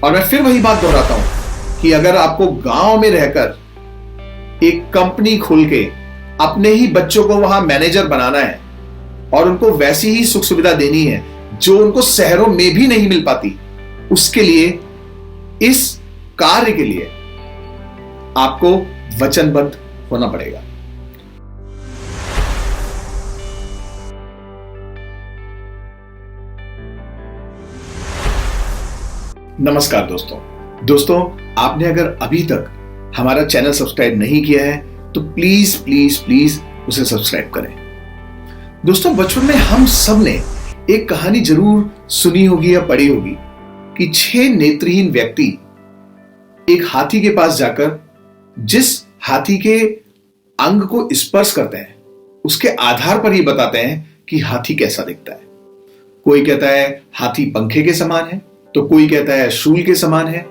और मैं फिर वही बात दोहराता हूं कि अगर आपको गांव में रहकर एक कंपनी खोल के अपने ही बच्चों को वहां मैनेजर बनाना है और उनको वैसी ही सुख सुविधा देनी है जो उनको शहरों में भी नहीं मिल पाती, उसके लिए, इस कार्य के लिए आपको वचनबद्ध होना पड़ेगा। नमस्कार दोस्तों, आपने अगर अभी तक हमारा चैनल सब्सक्राइब नहीं किया है तो प्लीज प्लीज प्लीज उसे सब्सक्राइब करें। दोस्तों, बचपन में हम सब ने एक कहानी जरूर सुनी होगी या पढ़ी होगी कि 6 नेत्रहीन व्यक्ति एक हाथी के पास जाकर जिस हाथी के अंग को स्पर्श करते हैं उसके आधार पर ये बताते हैं कि हाथी कैसा दिखता है। कोई कहता है हाथी पंखे के समान है, तो कोई कहता है शूल के समान है,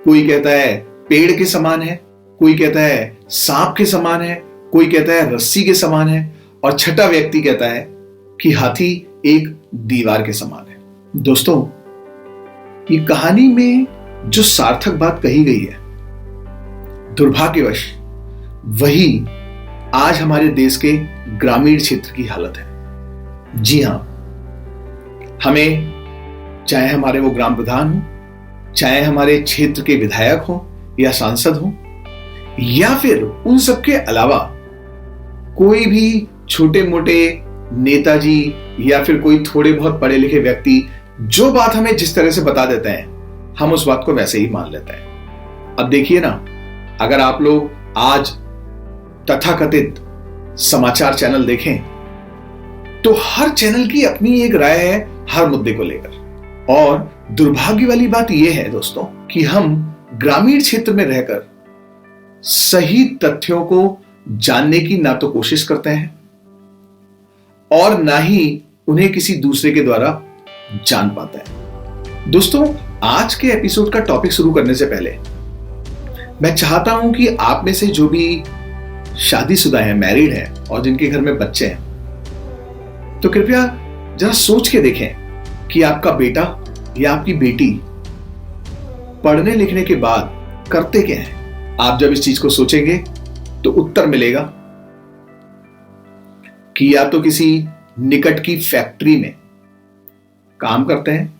कोई कहता है पेड़ के समान है, कोई कहता है सांप के समान है, कोई कहता है रस्सी के समान है, और छठा व्यक्ति कहता है कि हाथी एक दीवार के समान है। दोस्तों, ये कहानी में जो सार्थक बात कही गई है, दुर्भाग्यवश वही आज हमारे देश के ग्रामीण क्षेत्र की हालत है। जी हां, हमें, चाहे हमारे वो ग्राम प्रधान हो, चाहे हमारे क्षेत्र के विधायक हो या सांसद हो, या फिर उन सबके अलावा कोई भी छोटे मोटे नेताजी या फिर कोई थोड़े बहुत पढ़े लिखे व्यक्ति जो बात हमें जिस तरह से बता देते हैं, हम उस बात को वैसे ही मान लेते हैं। अब देखिए ना, अगर आप लोग आज तथाकथित समाचार चैनल देखें तो हर चैनल की अपनी एक राय है हर मुद्दे को लेकर। और दुर्भाग्य वाली बात यह है दोस्तों कि हम ग्रामीण क्षेत्र में रहकर सही तथ्यों को जानने की ना तो कोशिश करते हैं और ना ही उन्हें किसी दूसरे के द्वारा जान पाते हैं। दोस्तों, आज के एपिसोड का टॉपिक शुरू करने से पहले मैं चाहता हूं कि आप में से जो भी शादीशुदा हैं, मैरिड हैं और जिनके घर में बच्चे हैं, तो कृपया जरा सोच के देखें कि आपका बेटा या आपकी बेटी पढ़ने लिखने के बाद करते क्या है। आप जब इस चीज को सोचेंगे तो उत्तर मिलेगा कि या तो किसी निकट की फैक्ट्री में काम करते हैं,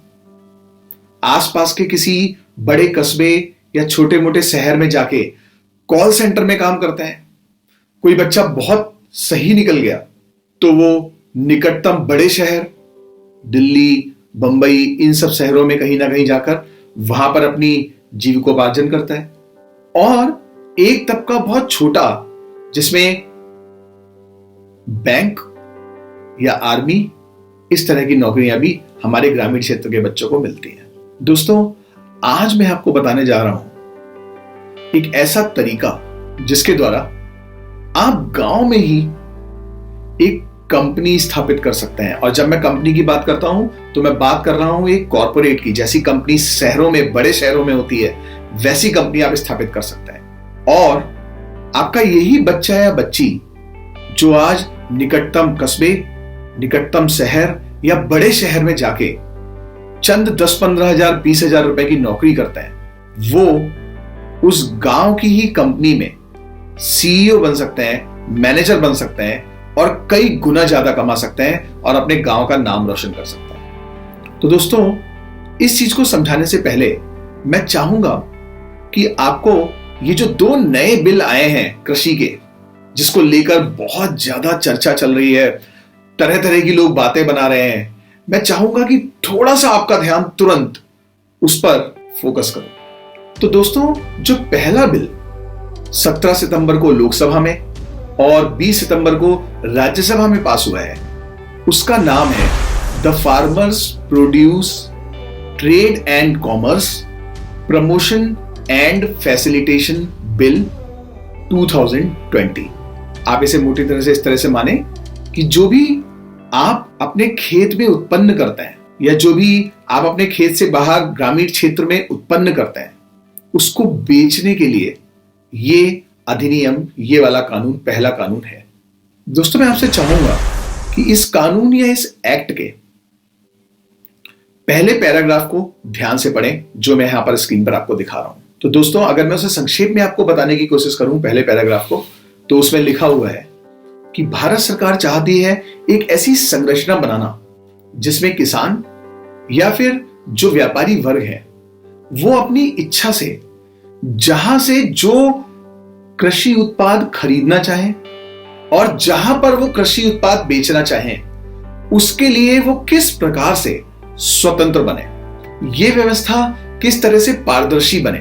आसपास के किसी बड़े कस्बे या छोटे मोटे शहर में जाके कॉल सेंटर में काम करते हैं। कोई बच्चा बहुत सही निकल गया तो वो निकटतम बड़े शहर, दिल्ली, बंबई, इन सब शहरों में कहीं ना कहीं जाकर वहां पर अपनी जीविकोपार्जन करता है। और एक तबका बहुत छोटा जिसमें बैंक या आर्मी, इस तरह की नौकरियां भी हमारे ग्रामीण क्षेत्र के बच्चों को मिलती हैं। दोस्तों, आज मैं आपको बताने जा रहा हूं एक ऐसा तरीका जिसके द्वारा आप गांव में ही एक कंपनी स्थापित कर सकते हैं। और जब मैं कंपनी की बात करता हूं तो मैं बात कर रहा हूं एक कॉर्पोरेट की। जैसी कंपनी शहरों में, बड़े शहरों में होती है, वैसी कंपनी आप स्थापित कर सकते हैं। और आपका यही बच्चा या बच्ची जो आज निकटतम कस्बे, निकटतम शहर या बड़े शहर में जाके चंद 10-15 हजार, 20 हजार रुपए की नौकरी करते हैं, वो उस गांव की ही कंपनी में सीईओ बन सकते हैं, मैनेजर बन सकते हैं और कई गुना ज्यादा कमा सकते हैं और अपने गांव का नाम रोशन कर सकते हैं। तो दोस्तों, इस चीज को समझाने से पहले मैं चाहूंगा कि आपको ये जो 2 नए बिल आए हैं कृषि के, जिसको लेकर बहुत ज्यादा चर्चा चल रही है, तरह तरह की लोग बातें बना रहे हैं, मैं चाहूंगा कि थोड़ा सा आपका ध्यान तुरंत उस पर फोकस करो। तो दोस्तों, जो पहला बिल 17 सितंबर को लोकसभा में और 20 सितंबर को राज्यसभा में पास हुआ है, उसका नाम है the farmers produce trade and commerce promotion and facilitation bill 2020। आप इसे मोटी तरह से इस तरह से माने कि जो भी आप अपने खेत में उत्पन्न करते हैं या जो भी आप अपने खेत से बाहर ग्रामीण क्षेत्र में उत्पन्न करते हैं, उसको बेचने के लिए ये अधिनियम, ये वाला कानून पहला कानून है। दोस्तों, मैं आपसे चाहूंगा कि इस कानून या इस एक्ट के पहले पैराग्राफ को ध्यान से पढ़ें जो मैं यहां पर स्क्रीन पर आपको दिखा रहा हूं। तो दोस्तों, अगर मैं उसे संक्षेप में आपको बताने की कोशिश करूं पहले पैराग्राफ को, तो उसमें लिखा हुआ है कि भारत सरकार चाहती है एक ऐसी संरचना बनाना जिसमें किसान या फिर जो व्यापारी वर्ग है वो अपनी इच्छा से जहां से जो कृषि उत्पाद खरीदना चाहे और जहां पर वो कृषि उत्पाद बेचना चाहें उसके लिए वो किस प्रकार से स्वतंत्र बने, ये व्यवस्था किस तरह से पारदर्शी बने,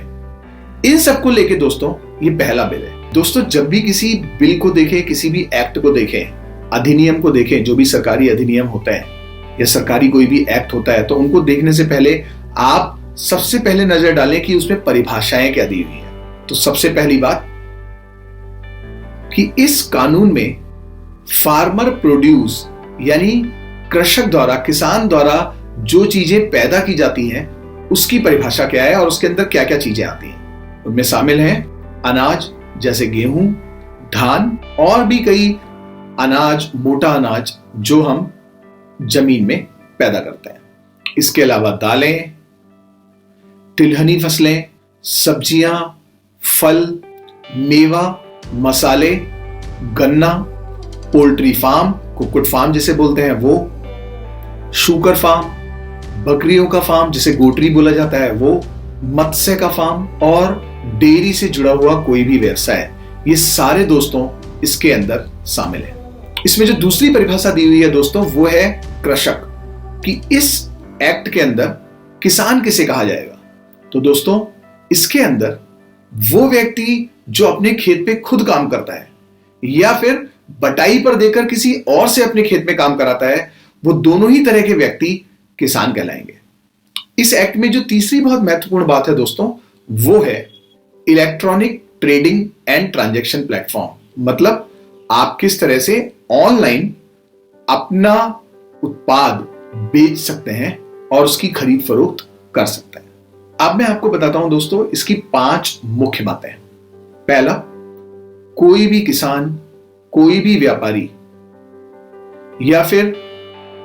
इन सबको लेके दोस्तों ये पहला बिल है। दोस्तों, जब भी किसी बिल को देखें, किसी भी एक्ट को देखें, अधिनियम को देखें, जो भी सरकारी अधिनियम होता है या सरकारी कोई भी एक्ट होता है, तो उनको देखने से पहले आप सबसे पहले नजर डालें कि उसमें परिभाषाएं क्या दी हुई है। तो सबसे पहली बात कि इस कानून में फार्मर प्रोड्यूस यानी कृषक द्वारा, किसान द्वारा जो चीजें पैदा की जाती हैं उसकी परिभाषा क्या है और उसके अंदर क्या क्या चीजें आती हैं। उनमें शामिल हैं अनाज जैसे गेहूं, धान और भी कई अनाज, मोटा अनाज जो हम जमीन में पैदा करते हैं। इसके अलावा दालें, तिलहनी फसलें, सब्जियां, फल, मेवा, मसाले, गन्ना, पोल्ट्री फार्म, कुक्कुट फार्म जिसे बोलते हैं वो, शूकर फार्म, बकरियों का फार्म जिसे गोटरी बोला जाता है वो, मत्स्य का फार्म और डेयरी से जुड़ा हुआ कोई भी व्यवसाय, ये सारे दोस्तों इसके अंदर शामिल है। इसमें जो दूसरी परिभाषा दी हुई है दोस्तों वो है कृषक, कि इस एक्ट के अंदर किसान किसे कहा जाएगा। तो दोस्तों, इसके अंदर वो व्यक्ति जो अपने खेत पे खुद काम करता है या फिर बटाई पर देकर किसी और से अपने खेत में काम कराता है, वो दोनों ही तरह के व्यक्ति किसान कहलाएंगे। इस एक्ट में जो तीसरी बहुत महत्वपूर्ण बात है दोस्तों वो है electronic trading and transaction platform. मतलब आप किस तरह से ऑनलाइन अपना उत्पाद बेच सकते हैं और उसकी खरीद फरोख्त कर सकते हैं। अब मैं आपको बताता हूं दोस्तों इसकी 5 मुख्य बातें। पहला, कोई भी किसान, कोई भी व्यापारी या फिर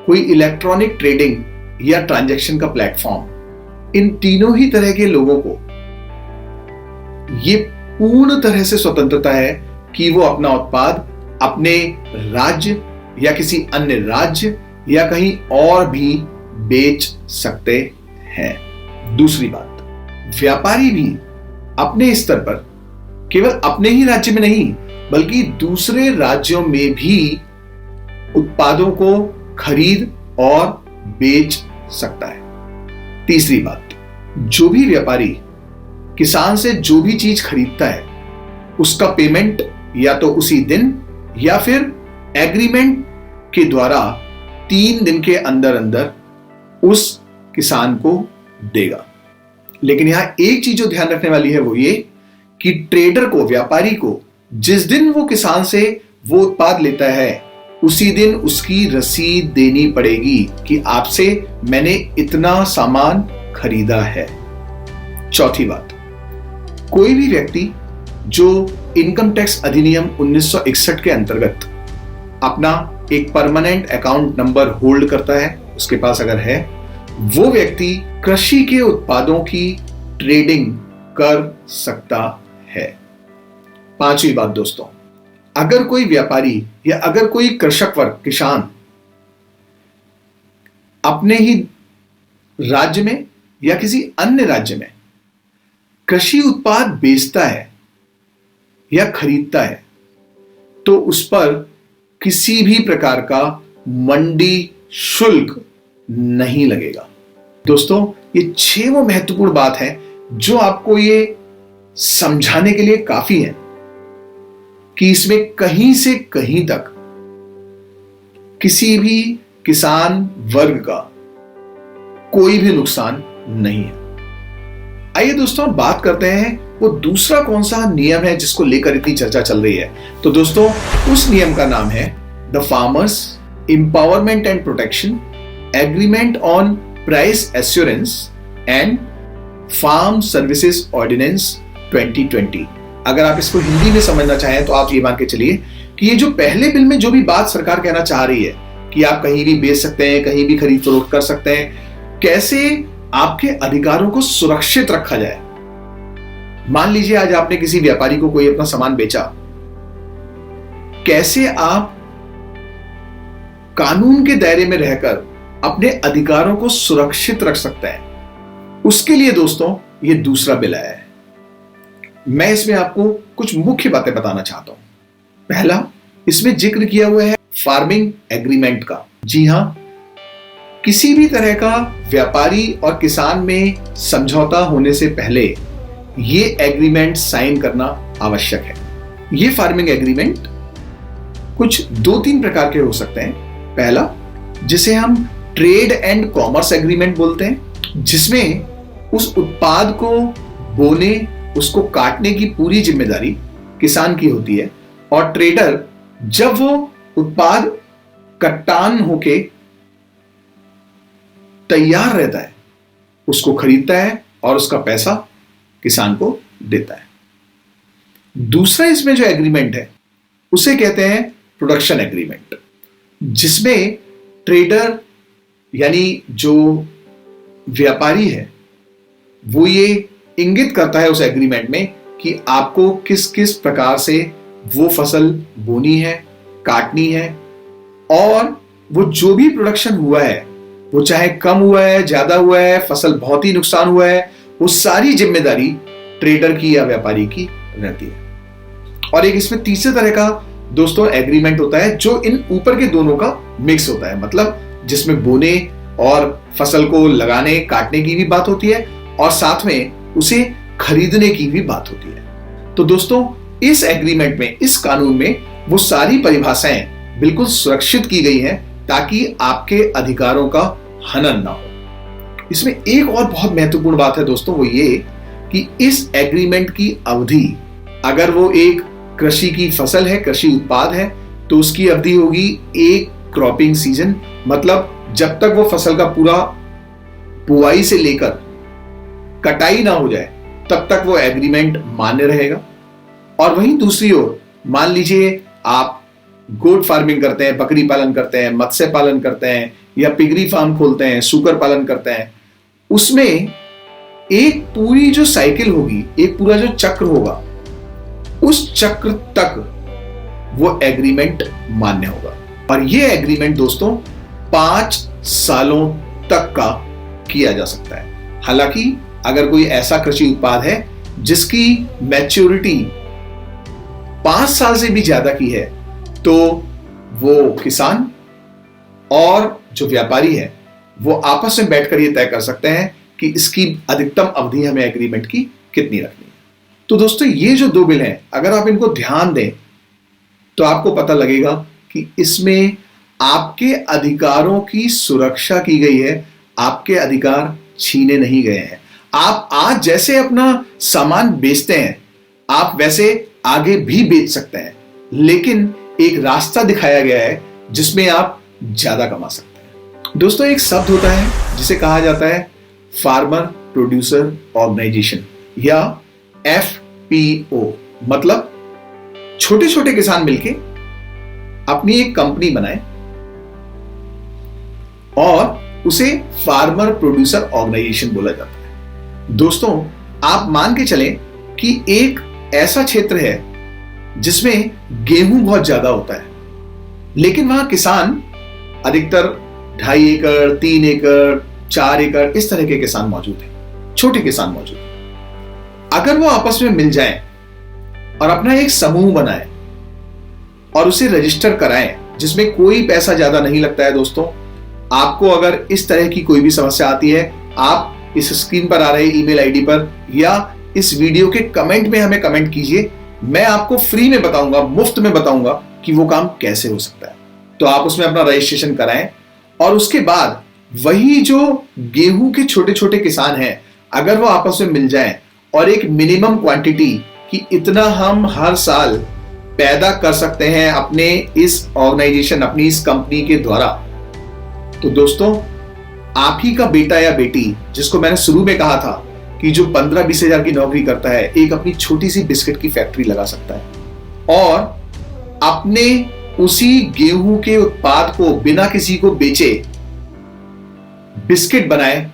कोई इलेक्ट्रॉनिक ट्रेडिंग या ट्रांजैक्शन का प्लेटफॉर्म, इन तीनों ही तरह के लोगों को ये पूर्ण तरह से स्वतंत्रता है कि वो अपना उत्पाद अपने राज्य या किसी अन्य राज्य या कहीं और भी बेच सकते हैं। दूसरी बात, व्यापारी भी अपने स्तर पर केवल अपने ही राज्य में नहीं बल्कि दूसरे राज्यों में भी उत्पादों को खरीद और बेच सकता है। तीसरी बात, जो भी व्यापारी किसान से जो भी चीज खरीदता है उसका पेमेंट या तो उसी दिन या फिर एग्रीमेंट के द्वारा 3 दिन के अंदर अंदर उस किसान को देगा। लेकिन यहां एक चीज जो ध्यान रखने वाली है वो ये कि ट्रेडर को, व्यापारी को, जिस दिन वो किसान से वो उत्पाद लेता है उसी दिन उसकी रसीद देनी पड़ेगी कि आपसे मैंने इतना सामान खरीदा है। चौथी बात, कोई भी व्यक्ति जो इनकम टैक्स अधिनियम 1961 के अंतर्गत अपना एक परमानेंट अकाउंट नंबर होल्ड करता है, उसके पास अगर है, वो व्यक्ति कृषि के उत्पादों की ट्रेडिंग कर सकता है। 5वीं बात दोस्तों, अगर कोई व्यापारी या अगर कोई कृषक वर्ग, किसान अपने ही राज्य में या किसी अन्य राज्य में कृषि उत्पाद बेचता है या खरीदता है तो उस पर किसी भी प्रकार का मंडी शुल्क नहीं लगेगा। दोस्तों, ये 6 वो महत्वपूर्ण बात है जो आपको ये समझाने के लिए काफी है कि इसमें कहीं से कहीं तक किसी भी किसान वर्ग का कोई भी नुकसान नहीं है। आइए दोस्तों बात करते हैं वो दूसरा कौन सा नियम है जिसको लेकर इतनी चर्चा चल रही है। तो दोस्तों उस नियम का नाम है the farmers empowerment and protection agreement on price assurance and farm services ordinance 2020। अगर आप इसको हिंदी में समझना चाहें तो आप ये मान के चलिए कि ये जो पहले बिल में जो भी बात सरकार कहना चाह रही है कि आप कहीं भी बेच सकते हैं, कहीं भी खरीद फरोख्त कर सकते हैं, कैसे आपके अधिकारों को सुरक्षित रखा जाए। मान लीजिए आज आपने किसी व्यापारी को कोई अपना सामान बेचा, कैसे आप कानून के दायरे में रहकर अपने अधिकारों को सुरक्षित रख सकते हैं, उसके लिए दोस्तों ये दूसरा बिल आया है। मैं इसमें आपको कुछ मुख्य बातें बताना चाहता हूं। पहला, इसमें जिक्र किया हुआ है फार्मिंग एग्रीमेंट का। जी हां, किसी भी तरह का व्यापारी और किसान में समझौता होने से पहले ये एग्रीमेंट साइन करना आवश्यक है। ये फार्मिंग एग्रीमेंट कुछ 2-3 प्रकार के हो सकते हैं। पहला, जिसे हम ट्रेड एंड कॉमर्स एग्रीमेंट बोलते हैं, जिसमें उस उत्पाद को बोने, उसको काटने की पूरी जिम्मेदारी किसान की होती है और ट्रेडर जब वो उत्पाद कट्टान होके तैयार रहता है उसको खरीदता है और उसका पैसा किसान को देता है। दूसरा इसमें जो एग्रीमेंट है उसे कहते हैं प्रोडक्शन एग्रीमेंट, जिसमें ट्रेडर यानी जो व्यापारी है वो ये इंगित करता है उस एग्रीमेंट में कि आपको किस किस प्रकार से वो फसल बोनी है, काटनी है, और वो जो भी प्रोडक्शन हुआ है, वो चाहे कम हुआ है, ज्यादा हुआ है, फसल बहुत ही नुकसान हुआ है, वो सारी जिम्मेदारी ट्रेडर की या व्यापारी की रहती है। और एक इसमें तीसरे तरह का दोस्तों एग्रीमेंट होता है जो इन ऊपर के दोनों का मिक्स होता है, मतलब जिसमें बोने और फसल को लगाने काटने की भी बात होती है और साथ में उसे खरीदने की भी बात होती है। तो दोस्तों इस एग्रीमेंट में, इस कानून में वो सारी परिभाषाएं बिल्कुल सुरक्षित की गई हैं ताकि आपके अधिकारों का हनन ना हो। इसमें एक और बहुत महत्वपूर्ण बात है दोस्तों, वो ये कि इस एग्रीमेंट की अवधि, अगर वो एक कृषि की फसल है, कृषि उत्पाद है, तो उसकी अवधि होगी एक क्रॉपिंग सीजन, मतलब जब तक वो फसल का पूरा बुआई से लेकर कटाई ना हो जाए तब तक वो एग्रीमेंट मान्य रहेगा। और वहीं दूसरी ओर मान लीजिए आप गोट फार्मिंग करते हैं, बकरी पालन करते हैं, मत्स्य पालन करते हैं या पिगरी फार्म खोलते हैं, सूकर पालन करते हैं, उसमें एक पूरी जो साइकिल होगी, एक पूरा जो चक्र होगा, उस चक्र तक वो एग्रीमेंट मान्य होगा। और ये एग्रीमेंट दोस्तों 5 सालों तक का किया जा सकता है। हालांकि अगर कोई ऐसा कृषि उत्पाद है जिसकी मैच्योरिटी 5 साल से भी ज्यादा की है, तो वो किसान और जो व्यापारी है वो आपस में बैठकर ये तय कर सकते हैं कि इसकी अधिकतम अवधि हमें एग्रीमेंट की कितनी रखनी है। तो दोस्तों ये जो 2 बिल हैं, अगर आप इनको ध्यान दें तो आपको पता लगेगा कि इसमें आपके अधिकारों की सुरक्षा की गई है, आपके अधिकार छीने नहीं गए हैं। आप आज जैसे अपना सामान बेचते हैं, आप वैसे आगे भी बेच सकते हैं, लेकिन एक रास्ता दिखाया गया है जिसमें आप ज्यादा कमा सकते हैं। दोस्तों एक शब्द होता है जिसे कहा जाता है फार्मर प्रोड्यूसर ऑर्गेनाइजेशन या FPO, मतलब छोटे छोटे किसान मिलके अपनी एक कंपनी बनाए और उसे फार्मर प्रोड्यूसर ऑर्गेनाइजेशन बोला जाता है। दोस्तों आप मान के चलें कि एक ऐसा क्षेत्र है जिसमें गेहूं बहुत ज्यादा होता है, लेकिन वहां किसान अधिकतर 2.5 एकड़, 3 एकड़, 4 एकड़ इस तरह के किसान मौजूद हैं, छोटे किसान मौजूद हैं। अगर वो आपस में मिल जाएं और अपना एक समूह बनाएं और उसे रजिस्टर कराएं, जिसमें कोई पैसा ज्यादा नहीं लगता है। दोस्तों आपको अगर इस तरह की कोई भी समस्या आती है, आप इस स्क्रीन पर आ रहे ईमेल आईडी पर या इस वीडियो के कमेंट में हमें कमेंट कीजिए, मैं आपको फ्री में बताऊंगा, मुफ्त में बताऊंगा कि वो काम कैसे हो सकता है। तो आप उसमें अपना रजिस्ट्रेशन कराएं और उसके बाद वही जो गेहूं के छोटे छोटे किसान हैं, अगर वो आपस में मिल जाएं और एक मिनिमम क्वांटिटी कि इतना हम हर साल पैदा कर सकते हैं अपने इस ऑर्गेनाइजेशन, अपनी इस कंपनी के द्वारा, तो दोस्तों आप ही का बेटा या बेटी, जिसको मैंने शुरू में कहा था कि जो 15-20 हजार की नौकरी करता है, एक अपनी छोटी सी बिस्किट की फैक्ट्री लगा सकता है और अपने उसी गेहूं के उत्पाद को बिना किसी को बेचे बिस्किट बनाए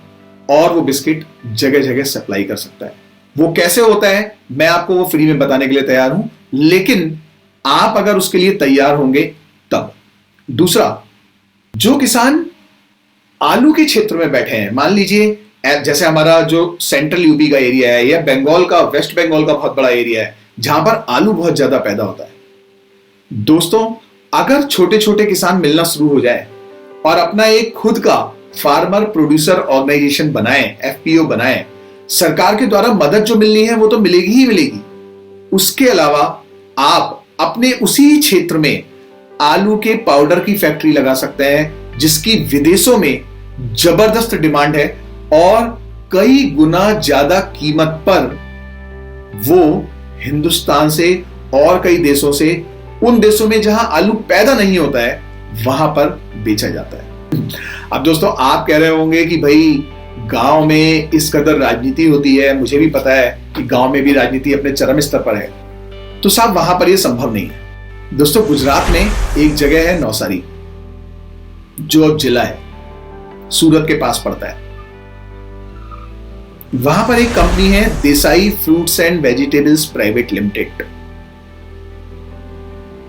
और वो बिस्किट जगह जगह सप्लाई कर सकता है। वो कैसे होता है मैं आपको वो फ्री में बताने के लिए तैयार हूं, लेकिन आप अगर उसके लिए तैयार होंगे तब। दूसरा, जो किसान आलू के क्षेत्र में बैठे हैं, मान लीजिए जैसे हमारा जो सेंट्रल यूपी का एरिया है या बंगाल का, वेस्ट बंगाल का बहुत बड़ा एरिया है जहां पर आलू बहुत ज्यादा पैदा होता है। दोस्तों, अगर छोटे छोटे किसान मिलना शुरू हो जाए और अपना एक खुद का फार्मर प्रोड्यूसर ऑर्गेनाइजेशन बनाएं, एफपीओ बनाएं, सरकार के द्वारा मदद जो मिलनी है वो तो मिलेगी ही मिलेगी। उसके अलावा आप अपने उसी क्षेत्र में आलू के पाउडर की फैक्ट्री लगा सकते हैं जिसकी विदेशों में जबरदस्त डिमांड है और कई गुना ज्यादा कीमत पर वो हिंदुस्तान से और कई देशों से, उन देशों में जहां आलू पैदा नहीं होता है, वहां पर बेचा जाता है। अब दोस्तों, आप कह रहे होंगे कि भाई गांव में इस कदर राजनीति होती है। मुझे भी पता है कि गांव में भी राजनीति अपने चरम स्तर पर है, तो साहब वहां पर यह संभव नहीं है। दोस्तों, गुजरात में एक जगह है नौसारी, जो अब जिला है, सूरत के पास पड़ता है। वहां पर एक कंपनी है Desai fruits and vegetables private limited.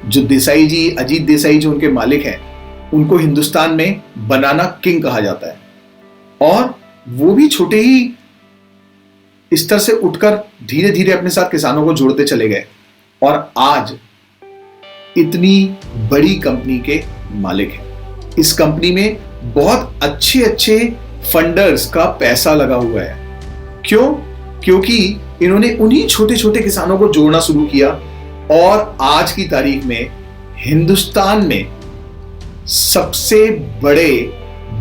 जो देसाई जी, अजीत देसाई जो उनके मालिक हैं, उनको हिंदुस्तान में बनाना किंग कहा जाता है और वो भी छोटे ही स्तर से उठकर धीरे धीरे अपने साथ किसानों को जोड़ते चले गए और आज इतनी बड़ी कंपनी के मालिक हैं। इस कंपनी में बहुत अच्छे अच्छे फंडर्स का पैसा लगा हुआ है। क्यों? क्योंकि इन्होंने उन्हीं छोटे छोटे किसानों को जोड़ना शुरू किया और आज की तारीख में हिंदुस्तान में सबसे बड़े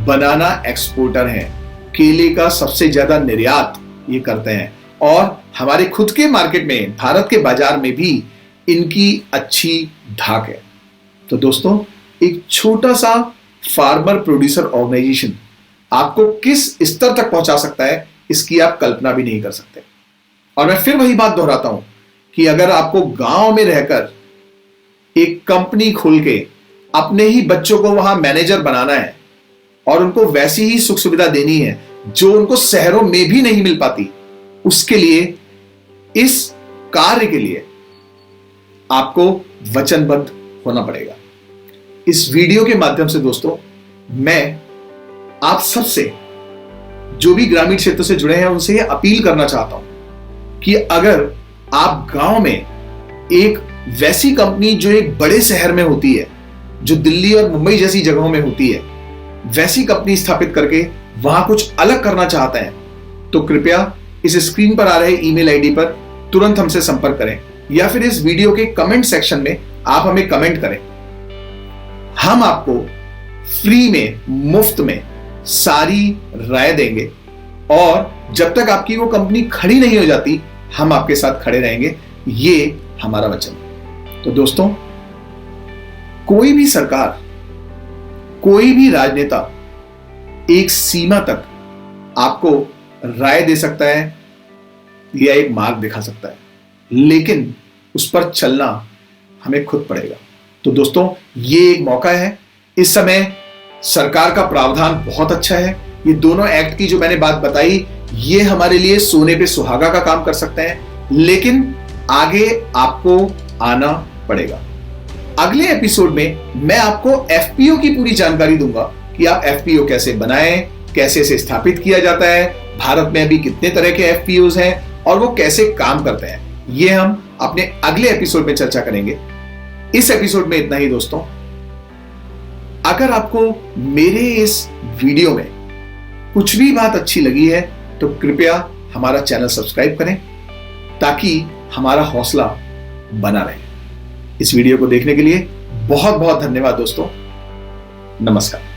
बनाना एक्सपोर्टर हैं। केले का सबसे ज्यादा निर्यात ये करते हैं और हमारे खुद के मार्केट में, भारत के बाजार में भी इनकी अच्छी धाक है। तो दोस्तों, एक छोटा सा फार्मर प्रोड्यूसर ऑर्गेनाइजेशन आपको किस स्तर तक पहुंचा सकता है, इसकी आप कल्पना भी नहीं कर सकते। और मैं फिर वही बात दोहराता हूं कि अगर आपको गांव में रहकर एक कंपनी खोल के अपने ही बच्चों को वहां मैनेजर बनाना है और उनको वैसी ही सुख सुविधा देनी है जो उनको शहरों में भी नहीं मिल पाती, उसके लिए, इस कार्य के लिए आपको वचनबद्ध होना पड़ेगा। इस वीडियो के माध्यम से दोस्तों, मैं आप सबसे, जो भी ग्रामीण क्षेत्र से जुड़े हैं, उनसे यह अपील करना चाहता हूं कि अगर आप गांव में एक वैसी कंपनी जो एक बड़े शहर में होती है, जो दिल्ली और मुंबई जैसी जगहों में होती है, वैसी कंपनी स्थापित करके वहां कुछ अलग करना चाहते हैं, तो कृपया इस स्क्रीन पर आ रहे ईमेल आईडी पर तुरंत हमसे संपर्क करें या फिर इस वीडियो के कमेंट सेक्शन में आप हमें कमेंट करें। हम आपको फ्री में, मुफ्त में सारी राय देंगे और जब तक आपकी वो कंपनी खड़ी नहीं हो जाती, हम आपके साथ खड़े रहेंगे। ये हमारा वचन। तो दोस्तों, कोई भी सरकार, कोई भी राजनेता एक सीमा तक आपको राय दे सकता है या एक मार्ग दिखा सकता है, लेकिन उस पर चलना हमें खुद पड़ेगा। तो दोस्तों, ये एक मौका है। इस समय सरकार का प्रावधान बहुत अच्छा है। ये दोनों एक्ट की जो मैंने बात बताई, ये हमारे लिए सोने पे सुहागा का काम कर सकते हैं, लेकिन आगे आपको आना पड़ेगा। अगले एपिसोड में मैं आपको एफपीओ की पूरी जानकारी दूंगा कि आप एफपीओ कैसे बनाएं, कैसे इसे स्थापित किया जाता है, भारत में अभी कितने तरह के एफपीओज हैं और वो कैसे काम करते हैं। ये हम अपने अगले एपिसोड में चर्चा करेंगे। इस एपिसोड में इतना ही दोस्तों। अगर आपको मेरे इस वीडियो में कुछ भी बात अच्छी लगी है तो कृपया हमारा चैनल सब्सक्राइब करें ताकि हमारा हौसला बना रहे। इस वीडियो को देखने के लिए बहुत बहुत धन्यवाद दोस्तों। नमस्कार।